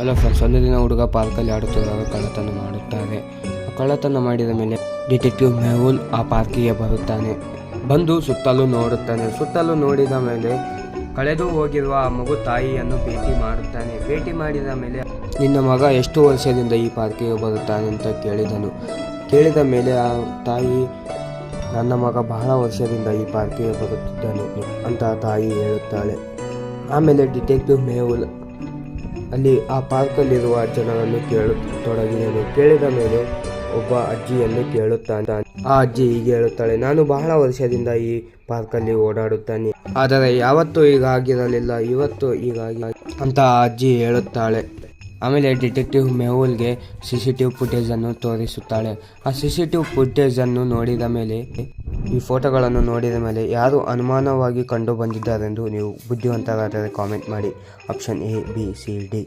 ಅಲ್ಲ ಫ್ರೆಂಡ್ಸ್, ಒಂದು ದಿನ ಹುಡುಗ ಪಾರ್ಕಲ್ಲಿ ಆಡುತ್ತಿರುವಾಗ ಕಳ್ಳತನ ಮಾಡುತ್ತಾರೆ. ಕಳ್ಳತನ ಮಾಡಿದ ಮೇಲೆ ಡಿಟೆಕ್ಟಿವ್ ಮೆಹುಲ್ ಆ ಪಾರ್ಕಿಗೆ ಬರುತ್ತಾನೆ. ಬಂದು ಸುತ್ತಲೂ ನೋಡುತ್ತಾನೆ. ಸುತ್ತಲೂ ನೋಡಿದ ಮೇಲೆ ಕಳೆದು ಹೋಗಿರುವ ಆ ಮಗು ತಾಯಿಯನ್ನು ಭೇಟಿ ಮಾಡುತ್ತಾನೆ. ಭೇಟಿ ಮಾಡಿದ ಮೇಲೆ ನಿನ್ನ ಮಗ ಎಷ್ಟು ವರ್ಷದಿಂದ ಈ ಪಾರ್ಕಿಗೆ ಬರುತ್ತಾನೆ ಅಂತ ಕೇಳಿದನು. ಕೇಳಿದ ಮೇಲೆ ಆ ತಾಯಿ, ನನ್ನ ಮಗ ಬಹಳ ವರ್ಷದಿಂದ ಈ ಪಾರ್ಕಿಗೆ ಬರುತ್ತಿದ್ದನು ಅಂತ ತಾಯಿ ಹೇಳುತ್ತಾಳೆ. ಆಮೇಲೆ ಡಿಟೆಕ್ಟಿವ್ ಮೆಹುಲ್ ಅಲ್ಲಿ ಆ ಪಾರ್ಕಲ್ಲಿರುವ ಜನರನ್ನು ಕೇಳತೊಡಗಿದನು. ಕೇಳಿದ ಮೇಲೆ ಒಬ್ಬ ಅಜ್ಜಿಯನ್ನು ಕೇಳುತ್ತಾನೆ. ಆ ಅಜ್ಜಿ ಹೀಗೆ ಹೇಳುತ್ತಾಳೆ, ನಾನು ಬಹಳ ವರ್ಷದಿಂದ ಈ ಪಾರ್ಕಲ್ಲಿ ಓಡಾಡುತ್ತಾನೆ, ಆದರೆ ಯಾವತ್ತೂ ಹೀಗಾಗಿರಲಿಲ್ಲ, ಇವತ್ತು ಹೀಗಾಗಿ ಅಂತ ಆ ಅಜ್ಜಿ ಹೇಳುತ್ತಾಳೆ. ಆಮೇಲೆ ಡಿಟೆಕ್ಟಿವ್ ಮೆಹುಲ್ಗೆ CCTV ಫುಟೇಜನ್ನು ತೋರಿಸುತ್ತಾಳೆ. ಆ CCTV ಫುಟೇಜನ್ನು ನೋಡಿದ ಮೇಲೆ, ಈ ಫೋಟೋಗಳನ್ನು ನೋಡಿದ ಮೇಲೆ ಯಾರು ಅನುಮಾನವಾಗಿ ಕಂಡು ಬಂದಿದ್ದಾರೆಂದು ನೀವು ಬುದ್ಧಿವಂತರಾದರೆ ಕಾಮೆಂಟ್ ಮಾಡಿ. Option A, B, C, D.